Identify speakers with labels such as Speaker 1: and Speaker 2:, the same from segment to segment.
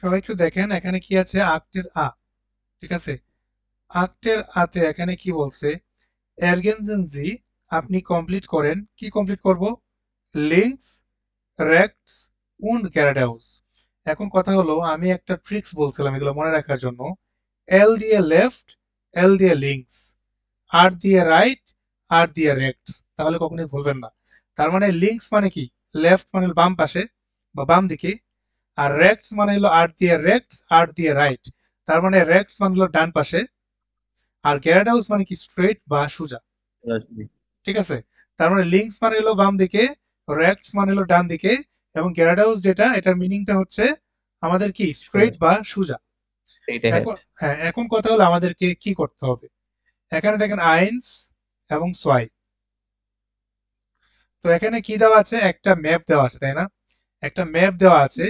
Speaker 1: সবাই একটু দেখেন এখানে কি আছে, আক্টের আ, ঠিক আছে। আক্টের আতে এখানে কি বলছে, এরগেনজেন জি, আপনি কমপ্লিট করেন, কি কমপ্লিট করব, লিঙ্কস, রেক্টস উন্ড গ্যারাডাউস। এখন কথা হলো, আমি একটা ট্রিক্স বলছিলাম এগুলো মনে রাখার জন্য, এল দিয়ে লেফট, এল দিয়ে লিঙ্কস, আর দিয়ে রাইট, আর দিয়ে রেক্টস, তাহলে কখনোই ভুলবেন না। তার মানে লিঙ্কস মানে কি, লেফট মানে হলো বাম পাশে বা বাম দিকে, আর রেক্টস মানে হলো আর দিয়ে রেক্টস, আর দিয়ে রাইট, তার মানে রেক্টস মানে হলো ডান পাশে, আর গ্যারাডাউস মানে কি স্ট্রেট বা সোজা,
Speaker 2: রাজনীতি।
Speaker 1: ঠিক আছে। তার মানে লিঙ্কস মানে হলো বাম দিকে, রেক্টস মানে হলো ডান দিকে, এবং গ্যারাডাউস যেটা, এটার মিনিংটা হচ্ছে আমাদের কি স্ট্রেট বা সোজা।
Speaker 2: এইটা হ্যাঁ।
Speaker 1: এখন হ্যাঁ, এখন কথা হলো আমাদেরকে কি করতে হবে। এখানে দেখেন আইনস এবং সোয়াই, তো এখানে কি দেওয়া আছে, একটা ম্যাপ দেওয়া আছে তাই না, একটা ম্যাপ দেওয়া আছে।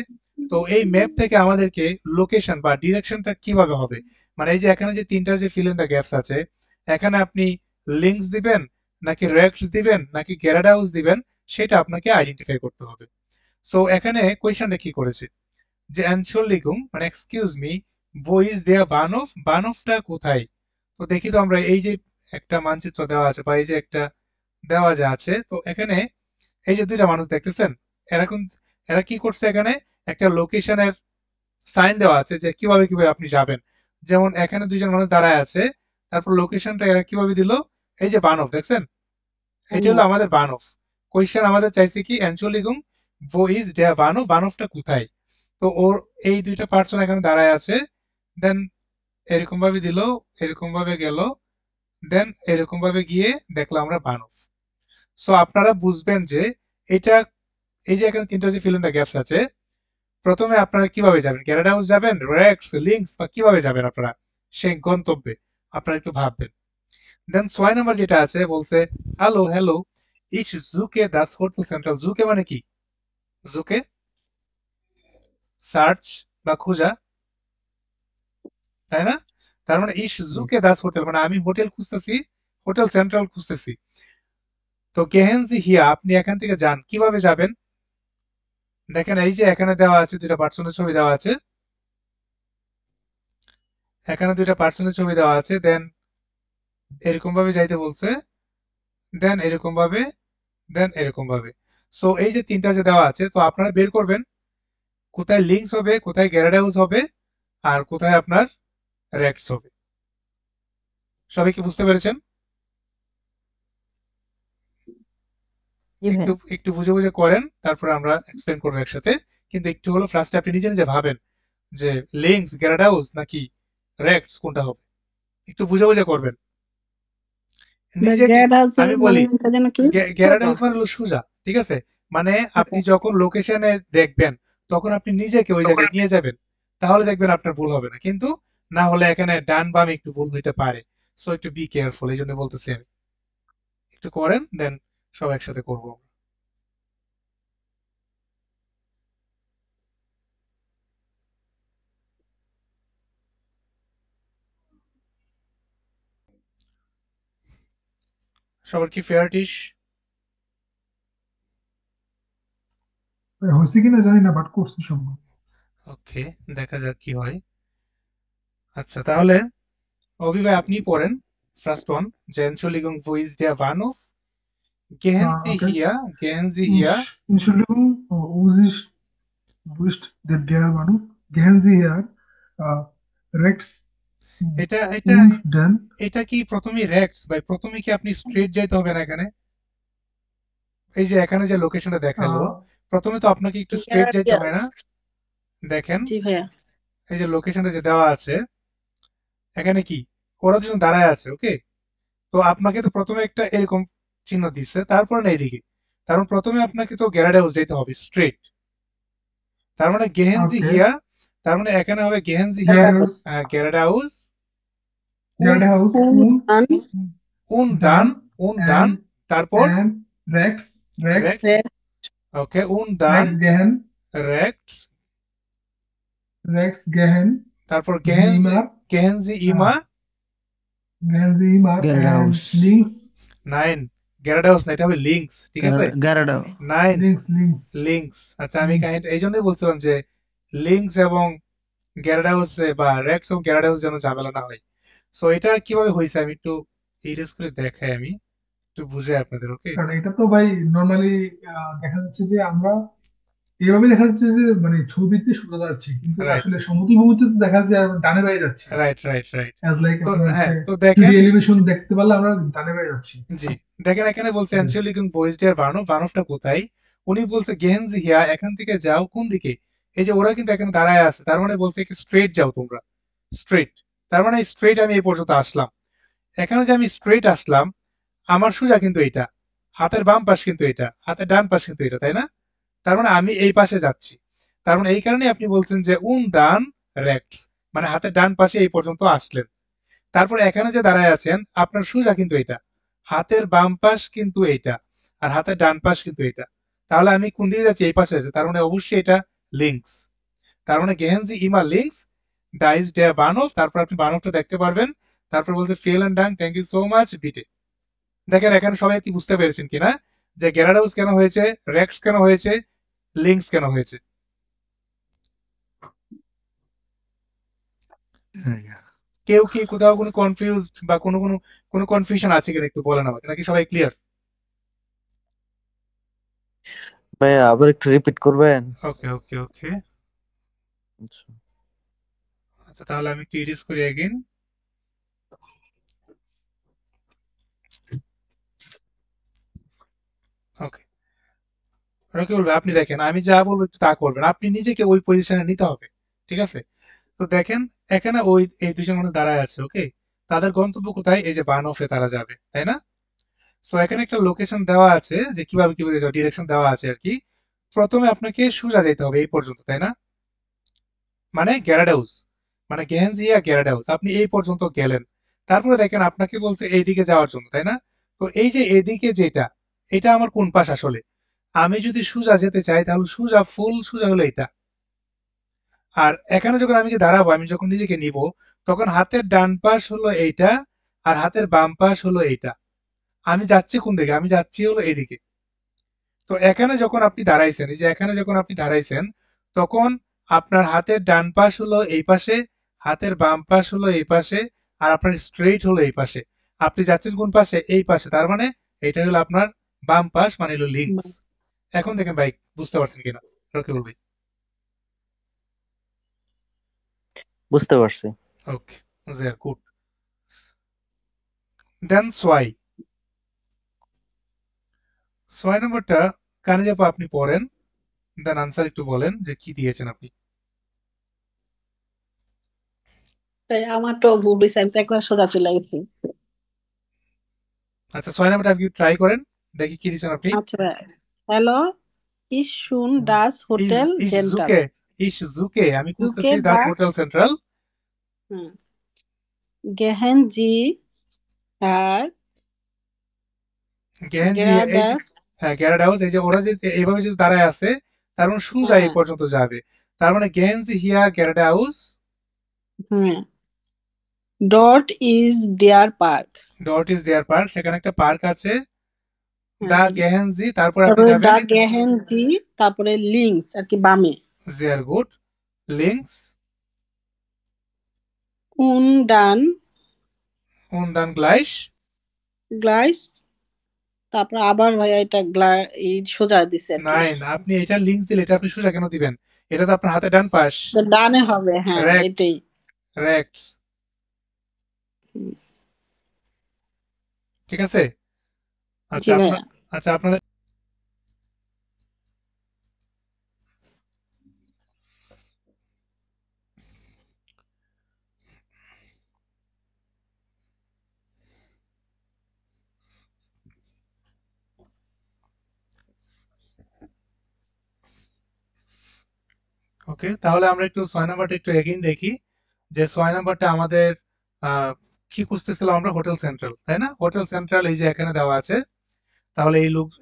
Speaker 1: তো এই ম্যাপ থেকে আমাদেরকে লোকেশন বা ডিরেকশনটা কিভাবে হবে, মানে এই যে এখানে যে তিনটা যে ফিল ইন দ্য গ্যাপস আছে, এখানে আপনি লিঙ্কস দিবেন, নাকি রেক্টস দিবেন, নাকি গ্যারাডাউস দিবেন, সেটা আপনাকে আইডেন্টিফাই করতে হবে। সো এখানে কোয়েশ্চনটা কি করেছে, যে অ্যানশোলিগুম মানে এক্সকিউজ মি, বইজ দেয়া বানফ, বানফটা কোথায়। তো দেখি তো আমরা, এই যে একটা মানচিত্র দেওয়া আছে বা এই যে একটা দেওয়া যে আছে, তো এখানে এই যে দুইটা মানুষ দেখতেছেন, এরা এরা কি করছে, এখানে একটা লোকেশনের সাইন দেওয়া আছে যে কিভাবে কিভাবে আপনি যাবেন। যেমন এখানে দুইজন মানুষ দাঁড়ায় আছে, তারপর লোকেশনটা এরা কিভাবে দিল, এই যে বানফ দেখছেন, এটা হলো আমাদের বানফ। কোয়েশ্চেন আমাদের চাইছে কি, অ্যাঞ্চলিগুম ভো ইজ ডেয়া বানফ, বানফটা কোথায়। তো ওর এই দুইটা পার্সন এখানে দাঁড়ায় আছে, দেন এরকম ভাবে দিল, এরকম ভাবে গেল, দেন এরকম ভাবে গিয়ে দেখলাম আমরা বানফ। সো আপনারা বুঝবেন যে এটা, এই যে এখানে তিনটা যে ফিল ইন দ্য গ্যাপস আছে, প্রথমে আপনারা কিভাবে যাবেন, গ্যারাডাউস যাবেন, রেক্স, লিঙ্কস, বা কিভাবে যাবেন আপনারা সেই গন্তব্যে, আপনারা একটু ভাববেন। দেন 6 নম্বর যেটা আছে বলছে, হ্যালো হ্যালো, ইচ জুকে দাস হোটেল সেন্ট্রাল, জুকে মানে কি, জুকে সার্চ বা খোঁজা, তাই না। তার মানে ইস জুকে দাস হোটেল মানে আমি হোটেল খুঁজতেছি, হোটেল সেন্ট্রাল খুঁজতেছি। তো গেহেনজি হিয়া, আপনি এখান থেকে যান, কিভাবে যাবেন, দেখেন এই যে এখানে দেওয়া আছে দুইটা পার্সনের ছবি দেওয়া আছে, এখানে দুইটা পার্সনের ছবি দেওয়া আছে, দেন এরকম ভাবে যাইতে বলছে, দেন এরকম ভাবে, দেন এরকম ভাবে। সো এই যে তিনটা যে দেওয়া আছে, তো আপনারা বের করবেন কোথায় লিঙ্কস হবে, কোথায় গ্যারাডাউস হবে, আর কোথায় আপনার রেক্টস হবে। সবাই কি বুঝতে পেরেছেন?
Speaker 3: জি
Speaker 1: একটু
Speaker 3: ভাইয়া।
Speaker 1: একটু বুঝে বুঝে করেন, তারপরে আমরা এক্সপ্লেন করবো একসাথে। কিন্তু একটু হলো ফার্স্টে আপনি নিজে নিজে ভাবেন যে লিঙ্কস, গ্যারাডাউস নাকি রেক্টস কোনটা হবে, একটু বুঝে বুঝে করবেন নিজেকে।
Speaker 3: গ্যাড হাউসের
Speaker 1: আমি বলি,
Speaker 3: মানে যেন কি?
Speaker 1: গ্যারাডাউস মানে হলো সোজা, ঠিক আছে। মানে আপনি যখন লোকেশনে দেখবেন, তখন আপনি নিজেকে ওই জায়গায় নিয়ে যাবেন, তাহলে দেখবেন আপনার ভুল হবে না। কিন্তু না হলে এখানে ডান বাম একটু ভুল হইতে পারে। সো একটু বি কেয়ারফুল, এই জন্য বলতেছি আমি, একটু করেন, দেন সব একসাথে করবো। সবার কি ফেয়ার ডিশ?
Speaker 4: হয়েছে কিনা জানি না, বাট করছি সম্ভব।
Speaker 1: ওকে, দেখা যাক কি হয়। আচ্ছা তাহলে অভি ভাই আপনি পড়েন ফার্স্ট ওয়ান, যে Entschuldigung, wo ist der Bahnhof? Gehen Sie
Speaker 4: ওকে,
Speaker 1: hier, gehen Sie hier.
Speaker 4: Entschuldigung, wo ist der Bahnhof? Gehen Sie her, rechts
Speaker 1: এটা এটা
Speaker 4: und dann,
Speaker 1: এটা কি প্রথমে রেক্টস ভাই, প্রথমে কি আপনি স্ট্রেট যাইতে হবে না এখানে, এই যে এখানে যে লোকেশনটা দেখালো,
Speaker 4: uh,
Speaker 1: প্রথমে তো আপনাকে একটু স্ট্রেট যাইতে হয়
Speaker 3: ইয়েস।
Speaker 1: না। দেখেন
Speaker 3: জি ভাইয়া।
Speaker 1: এই যে লোকেশনটা যে দেওয়া আছে, এখানে কি ওরা দুজন দাঁড়ায় আছে, ওকে। তো আপনাকে তো প্রথমে একটা এরকম চিহ্ন দিচ্ছে, তারপর না এইদিকে, কারণ প্রথমে আপনাকে তো গ্যারাডাউস যেতে হবে স্ট্রেট। তার মানে গেহেনজি
Speaker 4: okay,
Speaker 1: হিয়া, তার মানে এখানে হবে গেহেনজি হিয়া,
Speaker 4: geradeaus,
Speaker 1: গ্যারাডাউস, উন,
Speaker 4: geradeaus und
Speaker 3: উন
Speaker 1: উন দান,
Speaker 4: dann
Speaker 1: উন দান, তারপর
Speaker 4: rechts,
Speaker 1: রেক্স, ওকে, উন দান,
Speaker 4: rechts gehen,
Speaker 1: রেক্টস,
Speaker 4: rechts gehen,
Speaker 1: তারপর
Speaker 4: Sie
Speaker 1: গেহেনজি,
Speaker 4: immer,
Speaker 1: গেহেনজি
Speaker 4: uh,
Speaker 1: ইমা,
Speaker 4: gehen Sie immer and
Speaker 5: Geradeaus.
Speaker 4: links,
Speaker 1: নাইন, গ্যারাডাউস না, এটা হবে লিঙ্কস, ঠিক আছে।
Speaker 5: Garada.
Speaker 1: নাইন,
Speaker 4: links,
Speaker 1: লিঙ্কস। আচ্ছা আমি
Speaker 4: links,
Speaker 1: কাহিনী এই জন্যই বলছিলাম যে লিঙ্কস এবং গ্যারাডাউস বা রেক্স এবং গ্যারাডাউস যেন ঝামেলা না হয়। সো এটা কিভাবে হয়েছে আমি একটু ইরেজ করে দেখাই, আমি একটু বুঝাই আপনাদের। ওকে,
Speaker 4: কারণ এটা তো ভাই নর্মালি দেখা যাচ্ছে যে আমরা এইভাবে দেখা যাচ্ছে যে মানে ছবিতে সোজা যাচ্ছে, কিন্তু
Speaker 1: রাইট
Speaker 4: আসলে সমুদ্রভূমিতে তো দেখা যাচ্ছে আমরা ডানে বায়ে যাচ্ছি।
Speaker 1: Right right right.
Speaker 4: As like
Speaker 1: তো
Speaker 4: আপনার হচ্ছে
Speaker 1: হ্যাঁ, তো
Speaker 4: 3D
Speaker 1: দেখেন,
Speaker 4: এলিভেশন দেখতে পারলে আমরা ডানে বায়ে যাচ্ছি।
Speaker 1: জি দেখেন এখানে বলছে
Speaker 4: ঠিক আছে।
Speaker 1: অ্যাকচুয়ালি কোন বয়েজ ডিয়ার বানফ, বানফটা কোথায়? উনি বলছে গেহেনজি হিয়া, এখান থেকে যাও কোন দিকে? এই যে ওরা কিন্তু এখানে দাঁড়ায় আছে, তার মানে বলছে কি স্ট্রেট যাও তোমরা, স্ট্রেট। তার মানে স্ট্রেট আমি এই পর্যন্ত আসলাম। এখানে যে আমি স্ট্রেট আসলাম, আমার সোজা কিন্তু এটা, হাতের বাম পাশ কিন্তু এটা, হাতের ডান পাশ কিন্তু এটা, তাই না? তার মানে আমি এই পাশে যাচ্ছি। তার মানে এই কারণে আপনি বলছেন যে উন ডান রেক্টস, মানে হাতের ডান পাশে এই পর্যন্ত আসলেন। তারপর এখানে যে দাঁড়ায় আছেন, আপনার সোজা কিন্তু এটা, হাতের বাম পাশ কিন্তু এইটা, আর হাতের ডান পাশ কিন্তু এটা। তাহলে আমি কোন দিকে যাচ্ছি? এই পাশে আছে, তার মানে অবশ্যই এটা লিঙ্কস। তার মানে গেহেনজি ইমা লিঙ্কস দা ইজ ডে বানফ, তারপর আপনি বানফটা দেখতে পারবেন। তারপর বলছে ফেল এন্ড ডাং, থ্যাংক ইউ সো মাচ বিটে। দেখেন এখানে সবাই কি বুঝতে পেরেছেন কিনা যে গ্যারাডাউস কেন হয়েছে, রেক্স কেন হয়েছে, লিঙ্কস কেন হয়েছে? কেউ কি কোথাও কোনো কনফিউজড বা কোনো কনফিউশন আছে কিনা একটু বলেন আমাকে, নাকি সবাই ক্লিয়ার?
Speaker 2: ভাইয়া আবার একটু রিপিট করবেন?
Speaker 1: ওকে ওকে ওকে।
Speaker 2: আচ্ছা।
Speaker 1: আচ্ছা তাহলে আমি একটু ইরিজ করি এগেইন। ওকে, রকিবুল ভাই আপনি দেখেন আমি যা বলবো একটু তা করবেন, আপনি নিজেকে ওই পজিশনে নিতে হবে। ঠিক আছে? তো দেখেন এখানে ওই এই দুজন মানুষ দাঁড়ায় আছে, ওকে? তাদের গন্তব্য কোথায়? এই যে বান অফে তারা যাবে, তাই না? সো এখানে একটা লোকেশন দেওয়া আছে যে কিভাবে কিভাবে যাবে, ডিরেকশন দেওয়া আছে আর কি। প্রথমে আপনাকে সোজা যেতে হবে এই পর্যন্ত, তাই না? মানে গ্যারাডাউস, মানে গেহেনজিয়া গ্যারাডাউস, আপনি এই পর্যন্ত গেলেন। তারপরে দেখেন আপনাকে বলছে এইদিকে যাওয়ার জন্য, তাই না? তো এই যে এদিকে যেটা, এটা আমার কোন পাশ আসলে? আমি যদি সোজা যেতে চাই তাহলে সোজা, ফুল সোজা হলো এটা। আর এখানে যখন আমি দাঁড়াবো, আমি যখন নিজেকে নিব, তখন হাতের ডান পাশ হলো এইটা, আর হাতের বাম পাশ হলো এইটা। আমি যাচ্ছি কোন দিকে? আমি যাচ্ছি হলো এইদিকে। তো এখানে যখন আপনি দাঁড়াইছেন, এই যে এখানে যখন আপনি দাঁড়াইছেন, তখন আপনার হাতের ডান পাশ হলো এই পাশে, হাতের বাম পাশ হলো এই পাশে, আর আপনার স্ট্রেইট হলো এই পাশে। আপনি যাচ্ছেন কোন পাশে? এই পাশে। তার মানে এটা হলো আপনার বাম পাশ, মানে হলো লিঙ্কস। এখন দেখেন ভাই, বুঝতে পারছেন কিনা রকিবুল ভাই?
Speaker 2: বুঝতে পারছি।
Speaker 1: ওকে, গুড। দেন সোয়াই, ছয় নম্বরটা কানে যাবো, আপনি পড়েন, দেন আনসার একটু বলেন যে কি দিয়েছেন আপনি।
Speaker 3: তাই আমার তো ভুল হয়েছে, আমি তো একবার সোজা চলে গেছি।
Speaker 1: আচ্ছা, ছয় নম্বরটা আপনি ট্রাই করেন, দেখি কি দিয়েছেন আপনি।
Speaker 3: আচ্ছা, হ্যালো, ইসুন ডাস
Speaker 1: ইস
Speaker 3: হোটেল
Speaker 1: ইস
Speaker 3: জেন্টাল,
Speaker 1: জুকে, ইস জুকে আমি
Speaker 3: ইউকে
Speaker 1: খুঁজতেছি দাস
Speaker 3: ডাস,
Speaker 1: হোটেল সেন্ট্রাল।
Speaker 3: গেহেনজি আর
Speaker 1: গেহেনজি, এই যে,
Speaker 3: গ্রাডাস।
Speaker 1: হ্যাঁ গ্যারাড হাউস, এই যে ওরা যে এইভাবে যদি দাঁড়ায় আছে, তার মানে সোজা এই
Speaker 3: হ্যাঁ,
Speaker 1: পর্যন্ত যাবে। তার মানে গেহেনজি হিয়া গ্যারাড হাউস,
Speaker 3: হ্যাঁ, ডট ইজ ডিয়ার পার্ক।
Speaker 1: ডট ইজ দেয়ার পার্ক, সেখানে একটা পার্ক আছে। দা
Speaker 3: হ্যাঁ,
Speaker 1: গেহেনজি, তারপর আপনি
Speaker 3: তারপরে
Speaker 1: যাবেন।
Speaker 3: দা গেহেনজি, তারপরে লিঙ্কস আর কি বামে,
Speaker 1: জিয়ার গুড, লিঙ্কস
Speaker 3: উনডান
Speaker 1: und dann gleich।
Speaker 3: গ্লাইস, তারপর আবার ভাইয়া এটা এই সোজা দিছে আর কি।
Speaker 1: নাইন, আপনি এটা লিঙ্কস দিলে এটা আপনি সোজা কেন দিবেন? এটা তো আপনার হাতে ডান পাশ।
Speaker 3: তো ডানে হবে, হ্যাঁ
Speaker 1: রেক্টস,
Speaker 3: এটাই।
Speaker 1: রেক্টস,
Speaker 3: হুম,
Speaker 1: ঠিক আছে?
Speaker 3: জি
Speaker 1: আচ্ছা
Speaker 3: ভাইয়া।
Speaker 1: আচ্ছা আপনাদের, ওকে তাহলে আমরা একটু ছয় নাম্বারটা একটু এগিয়ে দেখি। যে ছয় নাম্বারটা আমাদের আহ, কি খুঁজতেছিলাম আমরা? হোটেল সেন্ট্রাল, তাই না? হোটেল সেন্ট্রাল এই যে এখানে দেওয়া আছে। তাহলে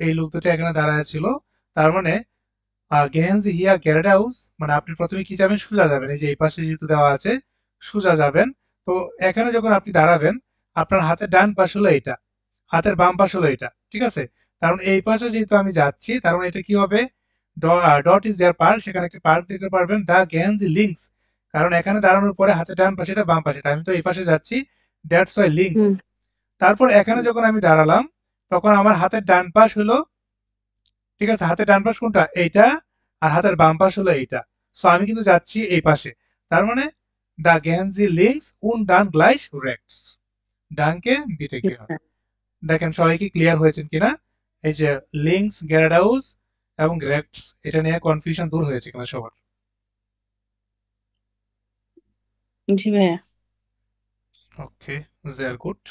Speaker 1: এই লোক দুটো এখানে দাঁড়ায় ছিল। তার মানে গেহেনজি হিয়া গ্যারেড হাউস, মানে আপনি প্রথমে কি যাবেন? সোজা যাবেন, এই যে এই পাশে যেহেতু দেওয়া আছে, সোজা যাবেন। তো এখানে যখন আপনি দাঁড়াবেন, আপনার হাতের ডান পাশ হলো এটা, হাতের বাম পাশ হলো এটা, ঠিক আছে? কারণ এই পাশে যেহেতু আমি যাচ্ছি, তার মানে এটা কি হবে? ডট ইজ দেয়ার পার্ক, সেখানে একটা পার্ক দেখতে পারবেন। দা গেহেনজি লিঙ্কস, কারণ এখানে দাঁড়ানোর পরে হাতের ডান পাশে এটা বাম পাশে এটা, আমি তো এই পাশে যাচ্ছি, দ্যাটস ওয়াই লিঙ্কস।
Speaker 3: হুম
Speaker 1: তারপর এখানে যখন আমি দাঁড়ালাম তখন আমার হাতের ডান পাশ হলো, ঠিক আছে, হাতের ডান পাশ কোনটা, এইটা, আর হাতের বাম পাশ হলো এইটা। সো আমি কিন্তু যাচ্ছি এই পাশে, তার মানে দা গেন্সি লিঙ্কস উন ডান গ্লাইস রেক্টস, ডানকে বিটে গেল। দেখেন সবাই কি ক্লিয়ার হয়েছেন কিনা, এই যে লিঙ্কস গ্যারাডাউস এবং রেক্টস, এটা নিয়ে কনফিউশন দূর হয়েছে কিনা সবার?
Speaker 3: জি ভাইয়া।
Speaker 1: ওকে, sehr gut.